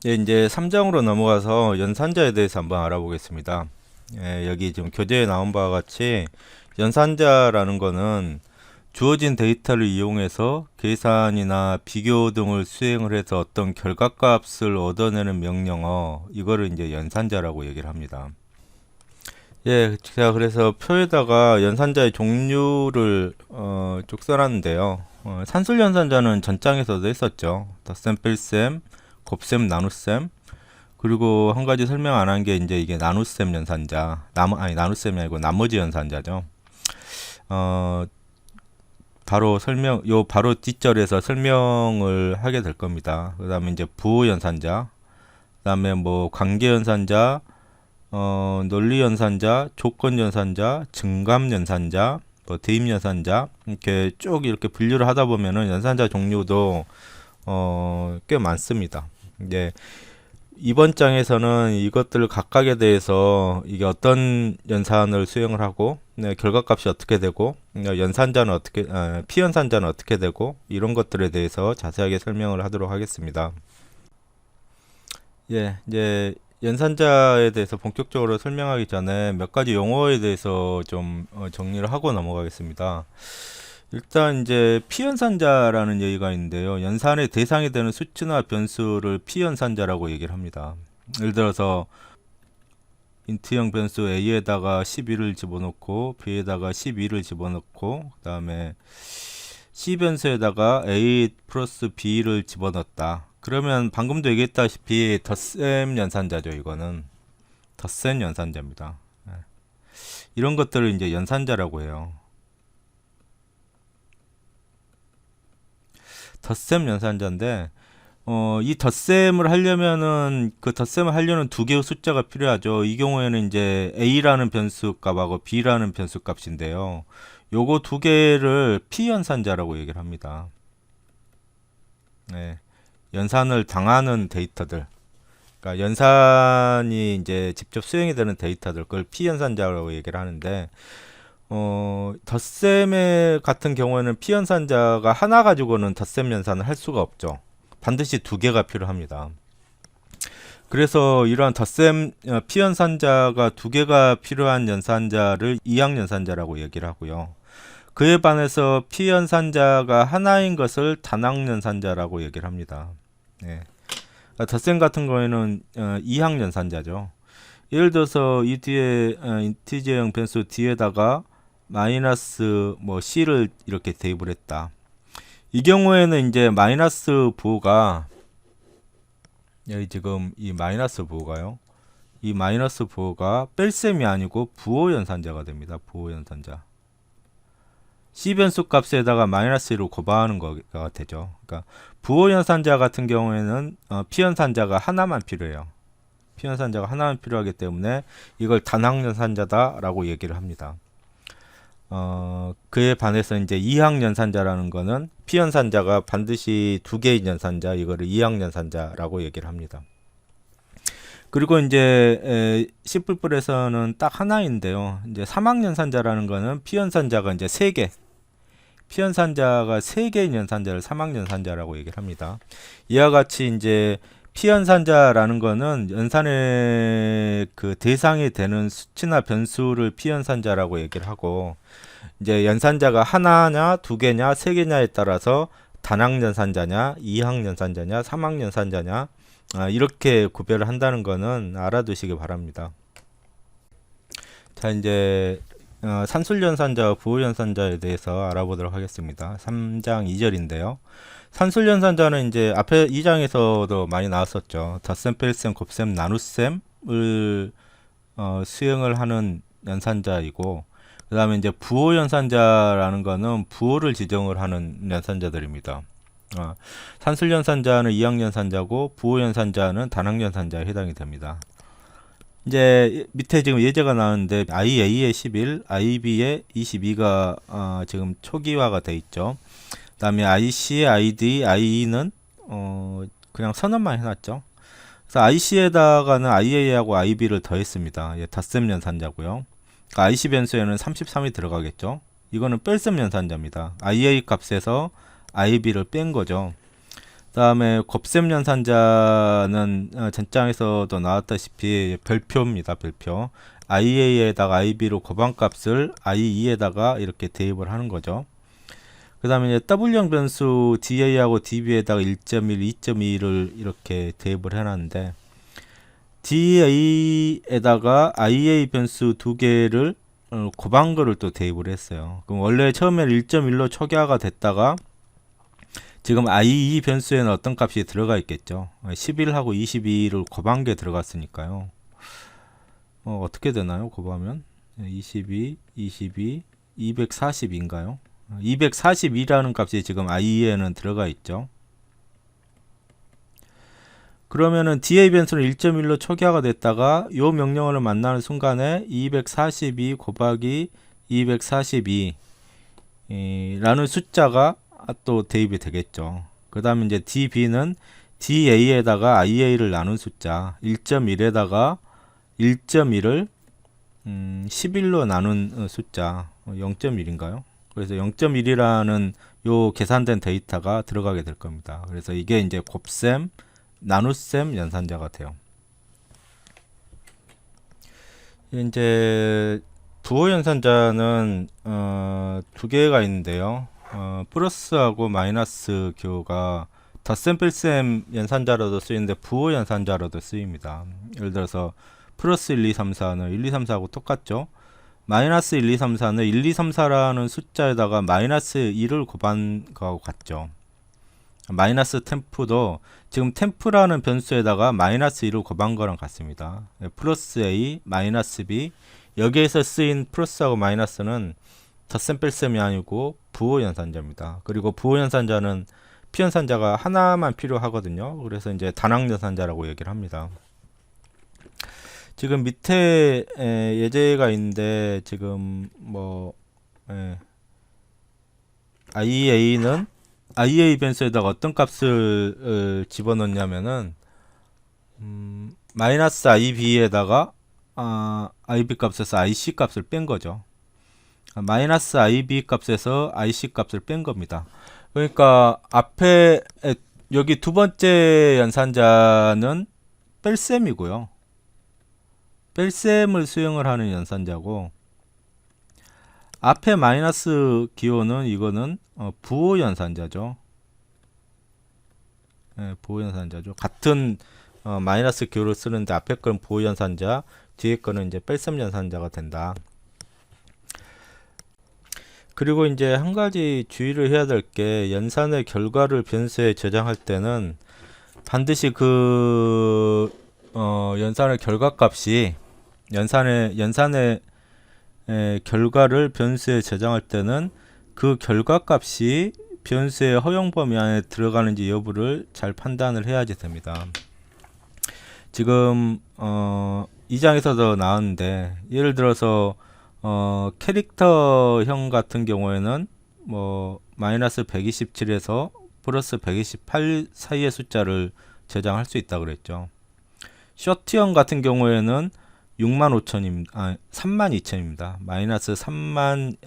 예, 이제 3장으로 넘어가서 연산자에 대해서 한번 알아보겠습니다. 예, 여기 지금 교재에 나온 바와 같이 연산자라는 거는 주어진 데이터를 이용해서 계산이나 비교 등을 수행을 해서 어떤 결과값을 얻어내는 명령어, 이거를 이제 연산자라고 얘기를 합니다. 예, 제가 그래서 표에다가 연산자의 종류를 쭉 써놨는데요. 산술 연산자는 전장에서도 했었죠. 덧셈, 뺄셈, 곱셈, 나눗셈. 그리고 한 가지 설명 안 한 게 이제 이게 나눗셈 연산자, 나눗셈이 아니고 나머지 연산자죠. 어, 바로 뒷절에서 설명을 하게 될 겁니다. 그 다음에 이제 부호 연산자, 그 다음에 뭐 관계 연산자, 논리 연산자, 조건 연산자, 증감 연산자, 뭐 대입 연산자, 이렇게 쭉 이렇게 분류를 하다 보면은 연산자 종류도 꽤 많습니다. 이제 이번 장에서는 이것들 각각에 대해서 이게 어떤 연산을 수행을 하고 네, 결과값이 어떻게 되고 연산자는 어떻게 피연산자는 어떻게 되고 이런 것들에 대해서 자세하게 설명을 하도록 하겠습니다. 예, 이제 연산자에 대해서 본격적으로 설명하기 전에 몇 가지 용어에 대해서 좀 정리를 하고 넘어가겠습니다. 일단 이제 피연산자라는 얘기가 있는데요. 연산의 대상이 되는 수치나 변수를 피연산자라고 얘기를 합니다. 예를 들어서 인트형 변수 a에다가 11을 집어넣고 b에다가 12를 집어넣고 그 다음에 c 변수에다가 a 플러스 b를 집어넣었다. 그러면 방금도 얘기했다시피 덧셈 연산자죠. 이거는 덧셈 연산자입니다. 예. 이런 것들을 이제 연산자라고 해요. 덧셈 연산자인데 이 덧셈을 하려면은 그 덧셈을 하려는 두 개의 숫자가 필요하죠. 이 경우에는 이제 a라는 변수 값하고 b라는 변수 값인데요. 요거 두 개를 피연산자라고 얘기를 합니다. 네. 연산을 당하는 데이터들. 그러니까 연산이 이제 직접 수행이 되는 데이터들, 그걸 피연산자라고 얘기를 하는데, 덧셈의 같은 경우에는 피연산자가 하나 가지고는 덧셈 연산을 할 수가 없죠. 반드시 두 개가 필요합니다. 그래서 이러한 덧셈 피연산자가 두 개가 필요한 연산자를 이항연산자라고 얘기를 하고요. 그에 반해서 피연산자가 하나인 것을 단항연산자라고 얘기를 합니다. 네. 덧셈 같은 경우에는 이항연산자죠. 예를 들어서 이 뒤에 인티저형 변수 뒤에다가 마이너스 뭐 c를 이렇게 대입을 했다. 이 경우에는 이제 마이너스 부호가 여기 지금 이 마이너스 부호가요. 이 마이너스 부호가 뺄셈이 아니고 부호 연산자가 됩니다. 부호 연산자. c 변수 값에다가 마이너스 1을 곱하는 거가 되죠. 그러니까 부호 연산자 같은 경우에는 피연산자가 하나만 필요해요. 피연산자가 하나만 필요하기 때문에 이걸 단항연산자다라고 얘기를 합니다. 그에 반해서 이제 이항연산자라는 거는 피연산자가 반드시 두 개의 연산자, 이거를 이항연산자라고 얘기를 합니다. 그리고 이제 C++에서는 딱 하나인데요. 이제 삼항연산자라는 거는 피연산자가 이제 세 개, 피연산자가 세 개의 연산자를 삼항연산자라고 얘기를 합니다. 이와 같이 이제 피연산자라는 거는 연산의 그 대상이 되는 수치나 변수를 피연산자라고 얘기를 하고, 이제 연산자가 하나냐, 두 개냐, 세 개냐에 따라서 단항연산자냐, 이항연산자냐, 삼항연산자냐, 이렇게 구별을 한다는 거는 알아두시기 바랍니다. 자, 이제 산술연산자와 부호연산자에 대해서 알아보도록 하겠습니다. 3장 2절인데요. 산술연산자는 이제 앞에 2장에서도 많이 나왔었죠. 덧셈, 뺄셈, 곱셈, 나눗셈을 수행을 하는 연산자이고, 그 다음에 이제 부호연산자라는 거는 부호를 지정을 하는 연산자들입니다. 산술연산자는 이항연산자고 부호연산자는 단항연산자에 해당이 됩니다. 이제 밑에 지금 예제가 나오는데 IA에 11, IB에 22가 지금 초기화가 돼 있죠. 그 다음에 IC에 ID, IE는 그냥 선언만 해놨죠. 그래서 IC에다가는 IA하고 IB를 더했습니다. 예, 덧셈 연산자고요. 그러니까 IC 변수에는 33이 들어가겠죠. 이거는 뺄셈 연산자입니다. IA 값에서 IB를 뺀 거죠. 그 그다음에 곱셈 연산자는 전장에서도 나왔다시피 별표입니다. 별표. IA에다가 IB로 곱한값을 IE에다가 이렇게 대입을 하는 거죠. 그 다음에 이제 W형 변수 DA하고 DB에다가 1.1, 2.2를 이렇게 대입을 해놨는데, DA에다가 IA 변수 두 개를 곱한 거를 또 대입을 했어요. 그럼 원래 처음에는 1.1로 초기화가 됐다가 지금 IE 변수에는 어떤 값이 들어가 있겠죠. 11하고 22를 곱한 게 들어갔으니까요. 어떻게 되나요? 곱하면 22, 22, 240인가요? 242라는 값이 지금 IE에는 들어가 있죠. 그러면은 DA 변수는 1.1로 초기화가 됐다가 요 명령어를 만나는 순간에 242 곱하기 242 라는 숫자가 또 대입이 되겠죠. 그 다음에 이제 DB는 DA에다가 IA를 나눈 숫자 1.1에다가 1.1을 11로 나눈 숫자 0.1인가요? 그래서 0.1이라는 요 계산된 데이터가 들어가게 될 겁니다. 그래서 이게 이제 곱셈, 나눗셈 연산자가 돼요. 이제 부호 연산자는 두 개가 있는데요. 플러스하고 마이너스 기호가 덧셈 뺄셈 연산자로도 쓰이는데 부호 연산자로도 쓰입니다. 예를 들어서 플러스 1, 2, 3, 4는 1, 2, 3, 4하고 똑같죠. 마이너스 1, 2, 3, 4는 1, 2, 3, 4라는 숫자에다가 마이너스 1을 곱한 거하고 같죠. 마이너스 템프도 지금 템프라는 변수에다가 마이너스 1을 곱한 거랑 같습니다. 플러스 A, 마이너스 B, 여기에서 쓰인 플러스하고 마이너스는 덧셈 뺄셈이 아니고 부호 연산자입니다. 그리고 부호 연산자는 피연산자가 하나만 필요하거든요. 그래서 이제 단항 연산자라고 얘기를 합니다. 지금 밑에 예제가 있는데 지금 뭐 IA는 IA 변수에다가 어떤 값을 집어넣냐면은 마이너스 IB에다가 IB 값에서 IC 값을 뺀 거죠. 마이너스 IB 값에서 IC 값을 뺀 겁니다. 그러니까 앞에 여기 두 번째 연산자는 뺄셈이고요. 뺄셈을 수용을 하는 연산자고, 앞에 마이너스 기호는 이거는 부호 연산자죠. 부호 연산자죠. 같은 마이너스 기호를 쓰는데 앞에 거는 부호 연산자, 뒤에 거는 이제 뺄셈 연산자가 된다. 그리고 이제 한 가지 주의를 해야 될 게, 연산의 결과를 변수에 저장할 때는 반드시 그 연산의 결과값이 연산의 결과를 변수에 저장할 때는 그 결과값이 변수의 허용 범위 안에 들어가는지 여부를 잘 판단을 해야지 됩니다. 지금 이 장에서도 나왔는데, 예를 들어서 캐릭터형 같은 경우에는 뭐 마이너스 127에서 플러스 128 사이의 숫자를 저장할 수 있다 그랬죠. 쇼트형 같은 경우에는 65,000입니다. 32,000입니다. 마이너스 32,000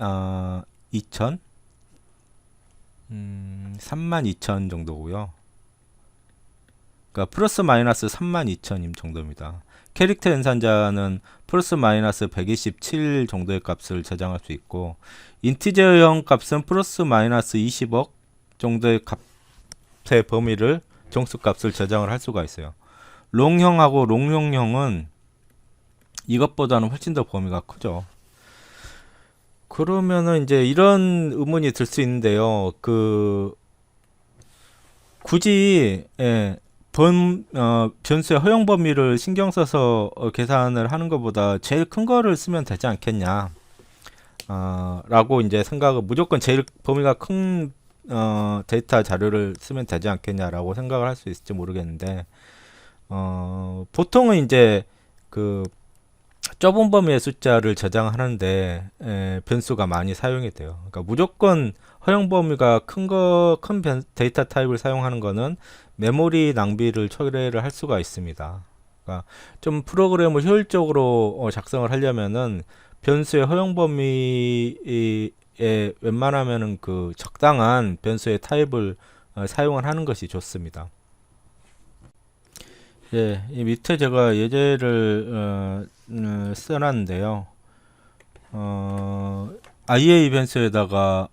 32,000 정도고요. 그러니까 플러스 마이너스 32,000임 정도입니다. 캐릭터 연산자는 플러스 마이너스 127 정도의 값을 저장할 수 있고, 인티저형 값은 플러스 마이너스 20억 정도의 값의 범위를 정수값을 저장을 할 수가 있어요. 롱형하고 롱용형은 이것보다는 훨씬 더 범위가 크죠. 그러면은 이제 이런 의문이 들 수 있는데요. 굳이 변수의 허용 범위를 신경 써서 계산을 하는 것보다 제일 큰 거를 쓰면 되지 않겠냐, 라고 이제 생각을, 무조건 제일 범위가 큰 데이터 자료를 쓰면 되지 않겠냐라고 생각을 할 수 있을지 모르겠는데, 보통은 이제 그 좁은 범위의 숫자를 저장하는데 변수가 많이 사용이 돼요. 그러니까 무조건 허용 범위가 큰 데이터 타입을 사용하는 거는 메모리 낭비를 초래를 할 수가 있습니다. 그러니까 좀 프로그램을 효율적으로 작성을 하려면은 변수의 허용 범위에 웬만하면은 그 적당한 변수의 타입을 사용을 하는 것이 좋습니다. 예, 이 밑에 제가 예제를 써놨는데요. IA 변수에다가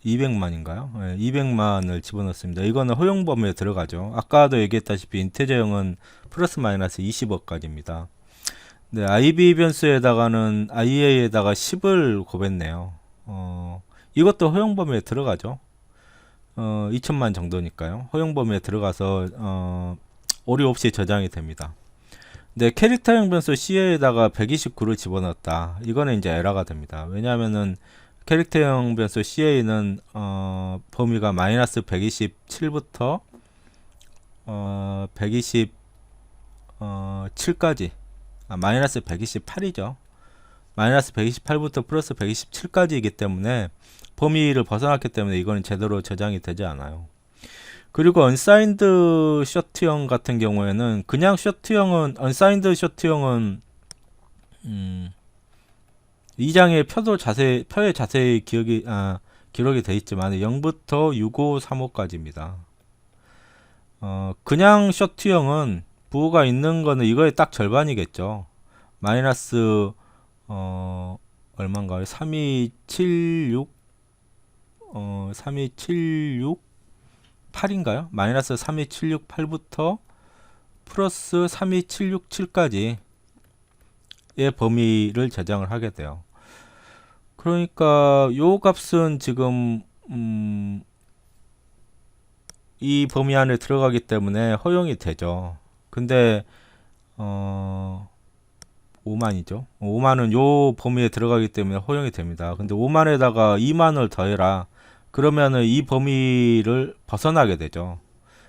200만인가요? 예, 200만을 집어넣습니다. 이거는 허용 범위에 들어가죠. 아까도 얘기했다시피 인테저형은 플러스 마이너스 20억까지입니다. 네, IB 변수에다가는 IA에다가 10을 곱했네요. 이것도 허용 범위에 들어가죠. 2천만 정도니까요. 허용 범위에 들어가서 오류 없이 저장이 됩니다. 네, 캐릭터형 변수 CA에다가 129를 집어넣었다. 이거는 이제 에러가 됩니다. 왜냐하면은 캐릭터형 변수 CA는 범위가 마이너스 127부터 127까지 마이너스 128이죠. 마이너스 128부터 플러스 127까지이기 때문에 범위를 벗어났기 때문에 이거는 제대로 저장이 되지 않아요. 그리고 unsigned short형 같은 경우에는 그냥 short형은 unsigned short형은 이 장의 표에 자세히 기록이 되어 있지만 0부터 6535까지입니다. 그냥 short형은 부호가 있는 거는 이거의 딱 절반이겠죠. 마이너스 얼마인가요? 3276 8인가요? 마이너스 32768부터 플러스 32767까지의 범위를 저장을 하게 돼요. 그러니까 요 값은 지금 이 범위 안에 들어가기 때문에 허용이 되죠. 근데 5만이죠. 5만은 요 범위에 들어가기 때문에 허용이 됩니다. 근데 5만에다가 2만을 더해라. 그러면은 이 범위를 벗어나게 되죠.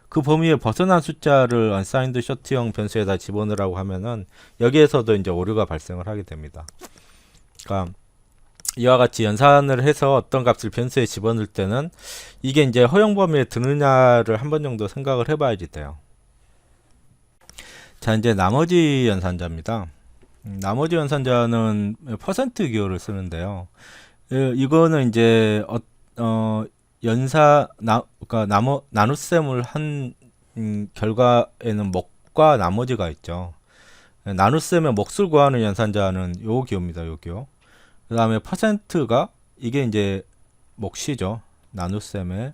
그 범위에 벗어난 숫자를 unsigned short형 변수에다 집어넣으라고 하면은 여기에서도 이제 오류가 발생을 하게 됩니다. 그러니까 이와 같이 연산을 해서 어떤 값을 변수에 집어넣을 때는 이게 이제 허용 범위에 드느냐를 한 번 정도 생각을 해봐야지 돼요. 자, 이제 나머지 연산자입니다. 나머지 연산자는 퍼센트 기호를 쓰는데요. 이거는 이제 그러니까 나눗셈을 한 결과에는 목과 나머지가 있죠. 나눗셈의 몫을 구하는 연산자는 요 기호입니다. 요 기호. 그 다음에 퍼센트가 이게 이제 몫이죠. 나눗셈의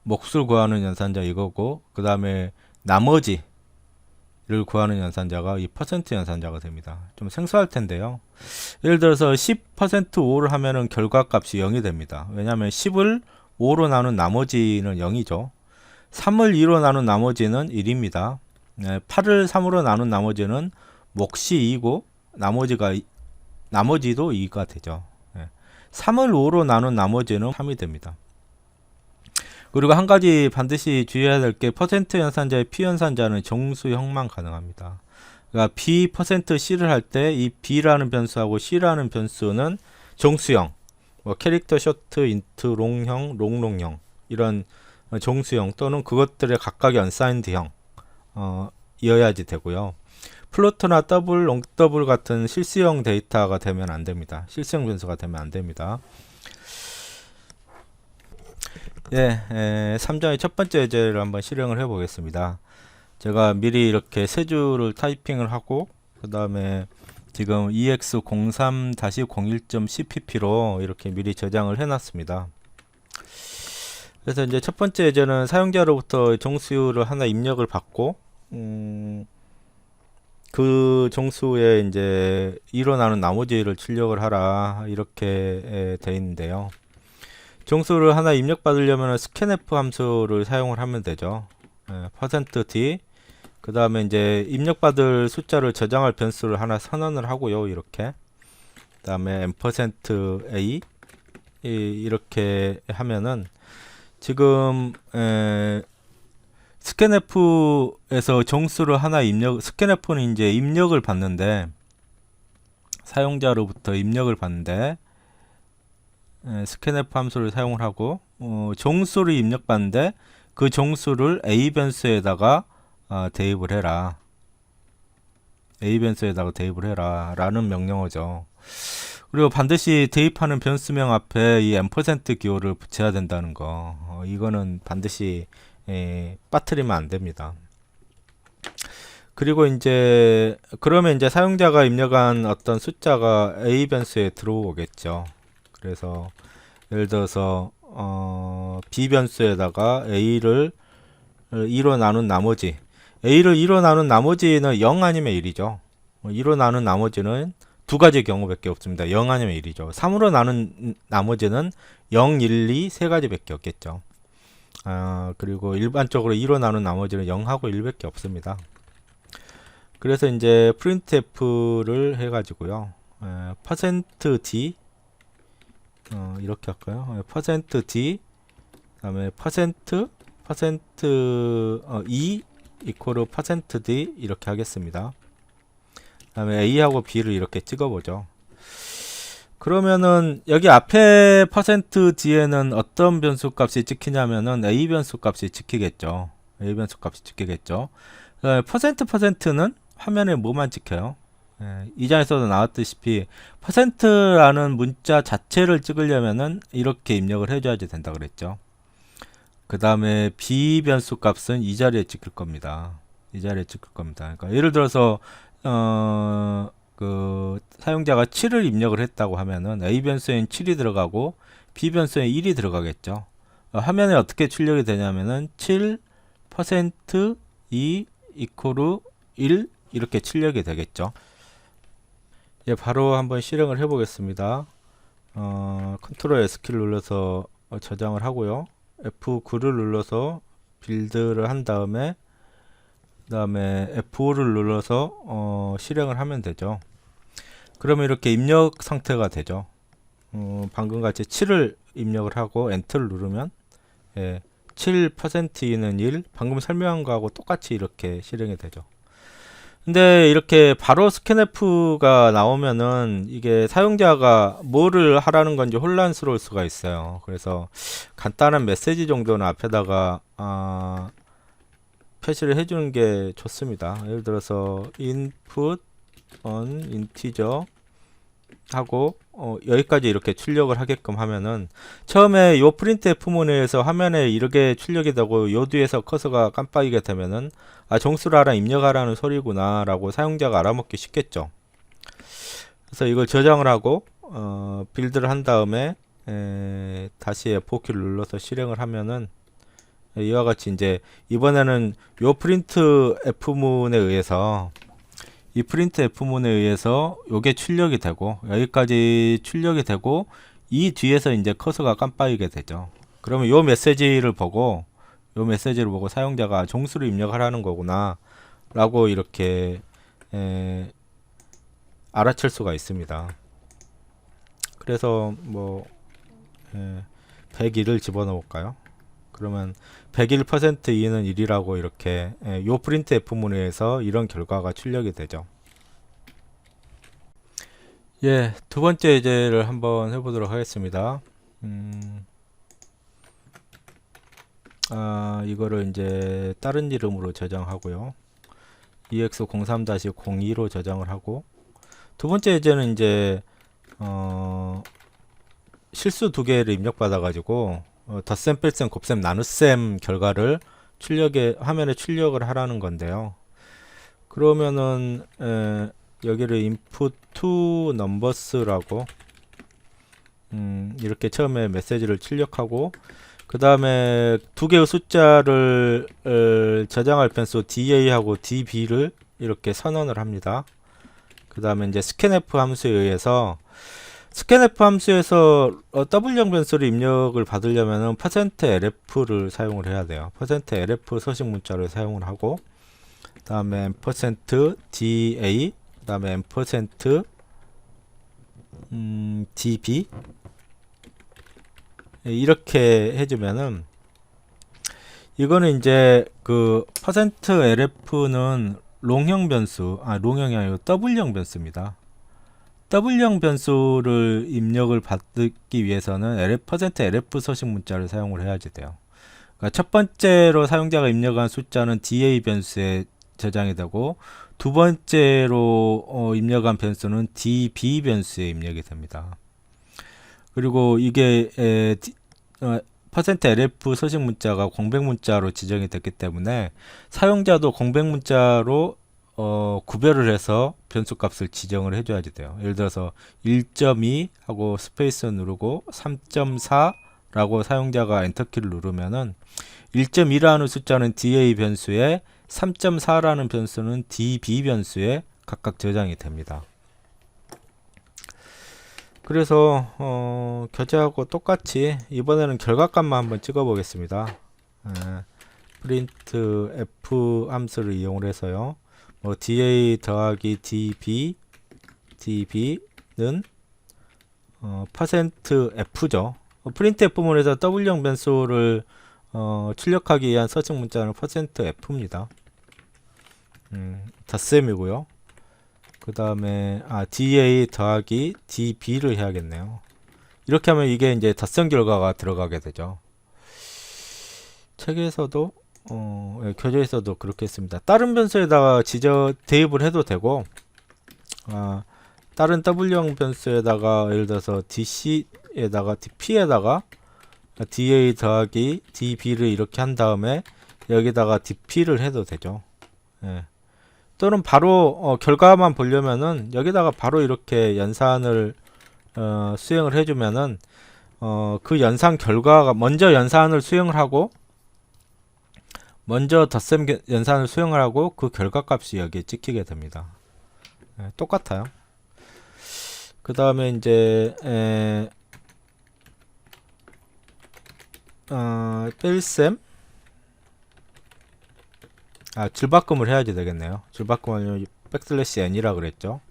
몫을 구하는 연산자 이거고, 그 다음에 나머지를 구하는 연산자가 이 퍼센트 연산자가 됩니다. 좀 생소할 텐데요. 예를 들어서 10% 5를 하면은 결과값이 0이 됩니다. 왜냐하면 10을 5로 나눈 나머지는 0이죠. 3을 2로 나눈 나머지는 1입니다. 8을 3으로 나눈 나머지는 몫이 2고 나머지도 2가 되죠. 3을 5로 나눈 나머지는 3이 됩니다. 그리고 한 가지 반드시 주의해야 될 게 퍼센트 연산자의 P 연산자는 정수형만 가능합니다. 그러니까 B 퍼센트 C를 할 때 이 B라는 변수하고 C라는 변수는 정수형, 뭐 캐릭터 쇼트, 인트, 롱형, 롱롱형 이런 정수형 또는 그것들의 각각의 unsigned형 이어야지 되고요. 플로트나 더블, 롱더블 같은 실수형 데이터가 되면 안 됩니다. 실수형 변수가 되면 안 됩니다. 예, 3장의 첫 번째 예제를 한번 실행을 해 보겠습니다. 제가 미리 이렇게 세 줄을 타이핑을 하고 그 다음에 지금 ex03-01.cpp로 이렇게 미리 저장을 해 놨습니다. 그래서 이제 첫 번째 예제는 사용자로부터 정수를 하나 입력을 받고 그 정수에 이제 2로 나눈 나머지를 출력을 하라 이렇게 돼 있는데요. 정수를 하나 입력받으려면 scanf 함수를 사용을 하면 되죠. %d 그 다음에 이제 입력받을 숫자를 저장할 변수를 하나 선언을 하고요. 이렇게 그 다음에 %a 이렇게 하면은 지금 scanf에서 정수를 하나 scanf는 이제 입력을 받는데 사용자로부터 입력을 받는데 scanf 함수를 사용을 하고 정수를 입력받는데 그 정수를 a 변수에다가 대입을 해라. a 변수에다가 대입을 해라 라는 명령어죠. 그리고 반드시 대입하는 변수명 앞에 이 %% 기호를 붙여야 된다는 거. 이거는 반드시 빠뜨리면 안 됩니다. 그리고 이제 그러면 이제 사용자가 입력한 어떤 숫자가 A 변수에 들어오겠죠. 그래서 예를 들어서 B 변수에다가 A를 2로 나눈 나머지, A를 2로 나눈 나머지는 0 아니면 1이죠. 2로 나눈 나머지는 두 가지 경우밖에 없습니다. 0 아니면 1이죠. 3으로 나눈 나머지는 0, 1, 2 세 가지밖에 없겠죠. 그리고 일반적으로 2로 나눈 나머지는 0하고 1밖에 없습니다. 그래서 이제 printf를 해가지고요. %d 이렇게 할까요? %d 그다음에 %e 이코르 %d 이렇게 하겠습니다. 그다음에 a하고 b를 이렇게 찍어보죠. 그러면은 여기 앞에 %d에는 어떤 변수 값이 찍히냐면은 a 변수 값이 찍히겠죠. a 변수 값이 찍히겠죠. %%는 화면에 뭐만 찍혀요? 이 장에서도 나왔듯이 %라는 문자 자체를 찍으려면은 이렇게 입력을 해줘야지 된다 그랬죠. 그 다음에 b 변수 값은 이 자리에 찍힐 겁니다. 이 자리에 찍힐 겁니다. 그러니까 예를 들어서 그 사용자가 7을 입력을 했다고 하면은 a 변수에는 7이 들어가고 b 변수에 1이 들어가겠죠. 화면에 어떻게 출력이 되냐면은 7% 2 이코르 1 이렇게 출력이 되겠죠. 예, 바로 한번 실행을 해 보겠습니다. 컨트롤 S키를 눌러서 저장을 하고요. F9를 눌러서 빌드를 한 다음에 그 다음에 F5를 눌러서 실행을 하면 되죠. 그러면 이렇게 입력 상태가 되죠. 방금 같이 7을 입력을 하고 엔터를 누르면 7%E는 1 방금 설명한 거하고 똑같이 이렇게 실행이 되죠. 근데 이렇게 바로 스캔F가 나오면은 이게 사용자가 뭐를 하라는 건지 혼란스러울 수가 있어요. 그래서 간단한 메시지 정도는 앞에다가 표시를 해주는 게 좋습니다. 예를 들어서 input on integer 하고 여기까지 이렇게 출력을 하게끔 하면은 처음에 요 printf문에서 화면에 이렇게 출력이 되고 요 뒤에서 커서가 깜빡이게 되면은 정수를 하라 입력하라는 소리구나 라고 사용자가 알아먹기 쉽겠죠. 그래서 이걸 저장을 하고 빌드를 한 다음에 다시 F4키를 눌러서 실행을 하면은 이와 같이 이제 이번에는 요 printf문에 의해서 이 printf문에 의해서 요게 출력이 되고 여기까지 출력이 되고 이 뒤에서 이제 커서가 깜빡이게 되죠. 그러면 요 메시지를 보고 사용자가 종수를 입력하라는 거구나 라고 이렇게 알아챌 수가 있습니다. 그래서 뭐 101을 집어넣을까요? 그러면 101%E는 1이라고 이렇게 요 printf문에서 이런 결과가 출력이 되죠. 예, 두 번째 예제를 한번 해보도록 하겠습니다. 이거를 이제 다른 이름으로 저장하고요. ex03-02로 저장을 하고 두 번째 예제는 이제 실수 두 개를 입력받아 가지고 덧셈, 뺄셈, 곱셈, 나눗셈 결과를 화면에 출력을 하라는 건데요. 그러면은 여기를 input to numbers라고 이렇게 처음에 메시지를 출력하고 그 다음에 두 개의 숫자를 저장할 변수 DA하고 DB를 이렇게 선언을 합니다. 그 다음에 이제 scanf 함수에 의해서 scanf 함수에서 더블형 변수를 입력을 받으려면은 %lf를 사용을 해야 돼요. %lf 서식 문자를 사용을 하고 그 다음에 %da 그 다음에 %db 이렇게 해주면은 이거는 이제 그 %lf는 롱형 변수 롱형이 아니고 더블형 변수입니다. 더블형 변수를 입력을 받기 위해서는 %lf 서식 문자를 사용을 해야지 돼요. 그러니까 첫 번째로 사용자가 입력한 숫자는 DA 변수에 저장이 되고, 두 번째로 입력한 변수는 db 변수에 입력이 됩니다. 그리고 이게 %lf 서식 문자가 공백 문자로 지정이 됐기 때문에 사용자도 공백 문자로 구별을 해서 변수 값을 지정을 해줘야지 돼요. 예를 들어서 1.2 하고 스페이스 누르고 3.4 라고 사용자가 엔터키를 누르면은 1.2라는 숫자는 DA 변수에 3.4라는 변수는 DB 변수에 각각 저장이 됩니다. 그래서 교재하고 똑같이 이번에는 결과값만 한번 찍어 보겠습니다. 프린트 f 함수를 이용을 해서요. da 더하기 db는 %f죠. 프린트 f문에서 w형 변수를 출력하기 위한 서식 문자는 %f입니다. 닷셈이고요. 그 다음에 da 더하기 db를 해야겠네요. 이렇게 하면 이게 이제 닷셈 결과가 들어가게 되죠. 책에서도 교재에서도 그렇게 했습니다. 다른 변수에다가 대입을 해도 되고, 다른 w형 변수에다가 예를 들어서 dc에다가 dp에다가 da 더하기 db를 이렇게 한 다음에 여기다가 dp를 해도 되죠. 예. 또는 바로 결과만 보려면은 여기다가 바로 이렇게 연산을 수행을 해주면은 그 연산 결과가 먼저 연산을 수행을 하고 먼저 덧셈 연산을 수행을 하고 그 결과값이 여기에 찍히게 됩니다. 똑같아요. 그 다음에 이제 뺄셈 줄바꿈을 해야지 되겠네요. 줄바꿈은 백슬래시 n이라 그랬죠.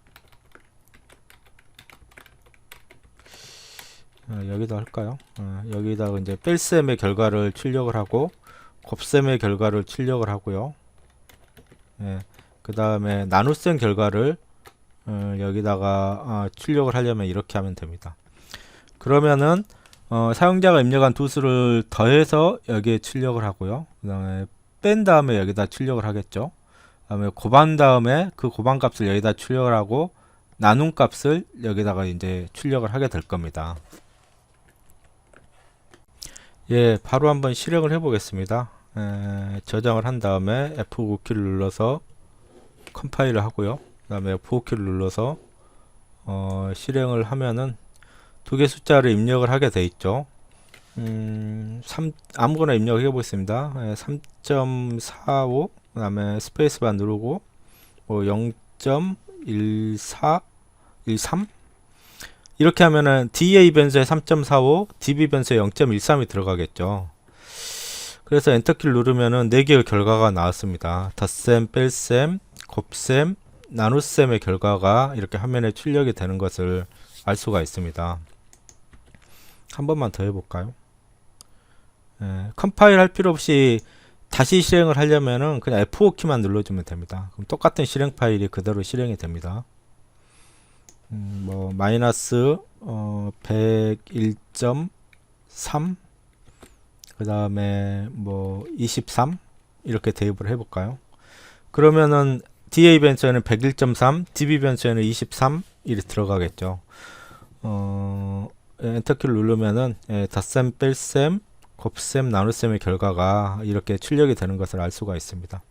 여기다 할까요? 여기다가 이제 뺄셈의 결과를 출력을 하고 곱셈의 결과를 출력을 하고요. 그 다음에 나눗셈 결과를 여기다가 출력을 하려면 이렇게 하면 됩니다. 그러면은 사용자가 입력한 두 수를 더해서 여기에 출력을 하고요. 그 다음에 뺀 다음에 여기다 출력을 하겠죠. 그 다음에 곱한 다음에 그 곱한 값을 여기다 출력을 하고 나눈 값을 여기다가 이제 출력을 하게 될 겁니다. 예, 바로 한번 실행을 해 보겠습니다. 저장을 한 다음에 F5키를 눌러서 컴파일을 하고요. 그 다음에 F5키를 눌러서 실행을 하면은 두 개 숫자를 입력을 하게 돼 있죠. 아무거나 입력해 보겠습니다. 3.45 그 다음에 스페이스바 누르고 0.1413 이렇게 하면은 DA 변수에 3.45 DB 변수에 0.13이 들어가겠죠. 그래서 엔터키를 누르면은 4개의 결과가 나왔습니다. 덧셈, 뺄셈, 곱셈, 나눗셈의 결과가 이렇게 화면에 출력이 되는 것을 알 수가 있습니다. 한 번만 더 해볼까요? 컴파일 할 필요 없이 다시 실행을 하려면은 그냥 F5키만 눌러주면 됩니다. 그럼 똑같은 실행 파일이 그대로 실행이 됩니다. 마이너스 101.3 그 다음에 23 이렇게 대입을 해볼까요? 그러면은 DA 변수에는 101.3 DB 변수에는 23 이렇게 들어가겠죠. 엔터키를 누르면은 덧셈, 뺄셈, 곱셈, 나눗셈의 결과가 이렇게 출력이 되는 것을 알 수가 있습니다.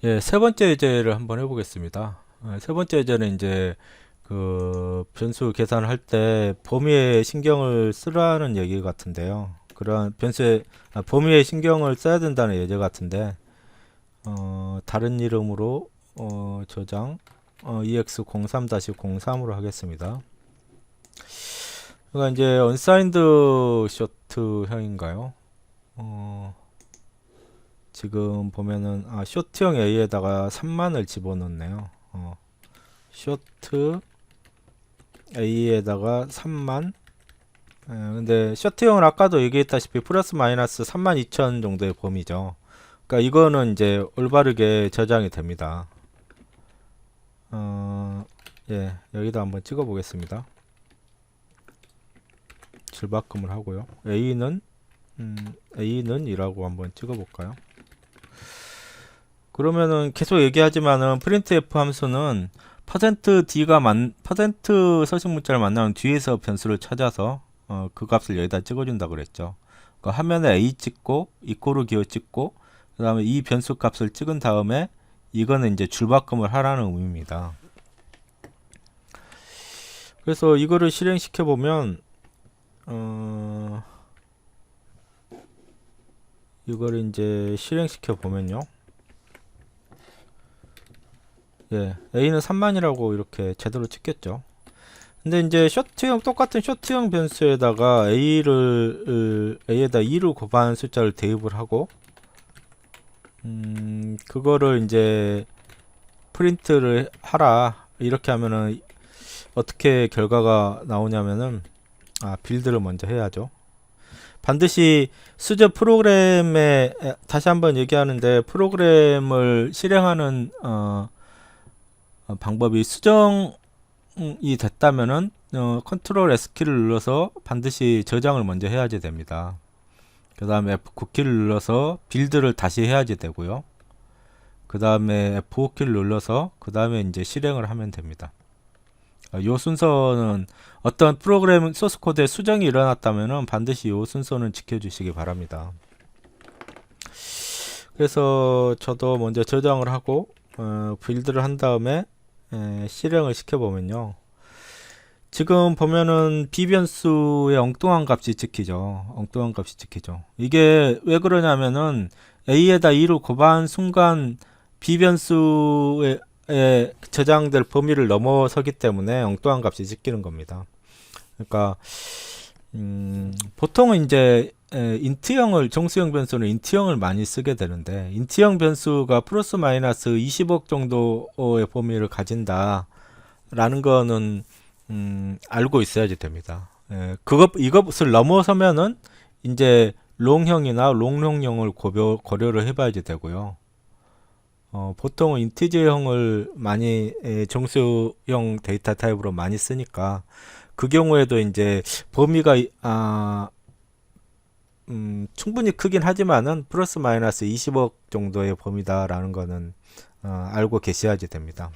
예, 세 번째 예제를 한번 해보겠습니다. 세 번째 예제는 이제 그 변수 계산을 할 때 범위에 신경을 쓰라는 얘기 같은데요. 그런 변수에 범위에 신경을 써야 된다는 예제 같은데 다른 이름으로 저장 ex03-03으로 하겠습니다. 그러니까 이제 unsigned short형인가요? 지금 보면은 short형 A에다가 3만을 집어넣네요. short A에다가 3만. 근데 short형은 아까도 얘기했다시피 플러스 마이너스 32,000 정도의 범위죠. 그러니까 이거는 이제 올바르게 저장이 됩니다. 예, 여기다 한번 찍어 보겠습니다. 줄바꿈을 하고요. A는 이라고 한번 찍어 볼까요? 그러면은 계속 얘기하지만은 printf 함수는 퍼센트 서식 문자를 만나는 뒤에서 변수를 찾아서 그 값을 여기다 찍어준다 그랬죠. 그 화면에 a 찍고 이코르 기호 찍고 그 다음에 이 변수 값을 찍은 다음에 이거는 이제 줄바꿈을 하라는 의미입니다. 그래서 이거를 실행시켜 보면 이거를 이제 실행시켜 보면요. 예, A는 3만이라고 이렇게 제대로 찍겠죠. 근데 이제 똑같은 쇼트형 변수에다가 A에다 2를 곱한 숫자를 대입을 하고, 그거를 이제 프린트를 하라. 이렇게 하면은 어떻게 결과가 나오냐면은, 빌드를 먼저 해야죠. 반드시 수저 프로그램에, 다시 한번 얘기하는데, 프로그램을 실행하는, 방법이 수정이 됐다면은 컨트롤 S키를 눌러서 반드시 저장을 먼저 해야지 됩니다. 그 다음에 F9키를 눌러서 빌드를 다시 해야지 되고요. 그 다음에 F5키를 눌러서 그 다음에 이제 실행을 하면 됩니다. 이 순서는 어떤 프로그램 소스 코드에 수정이 일어났다면은 반드시 이 순서는 지켜주시기 바랍니다. 그래서 저도 먼저 저장을 하고 빌드를 한 다음에 실행을 시켜보면요. 지금 보면은 비변수의 엉뚱한 값이 찍히죠. 엉뚱한 값이 찍히죠. 이게 왜 그러냐면은 A에다 2를 곱한 순간 비변수에 저장될 범위를 넘어서기 때문에 엉뚱한 값이 찍히는 겁니다. 그러니까 보통은 이제 인트형을 정수형 변수는 인트형을 많이 쓰게 되는데 인트형 변수가 플러스 마이너스 20억 정도의 범위를 가진다 라는 거는 알고 있어야지 됩니다. 이것을 넘어서면은 이제 롱형이나 롱롱형을 고려를 해봐야지 되고요. 보통은 인티저형을 많이 정수형 데이터 타입으로 많이 쓰니까 그 경우에도 이제 범위가 충분히 크긴 하지만은 플러스 마이너스 20억 정도의 범위다라는 거는 알고 계셔야지 됩니다.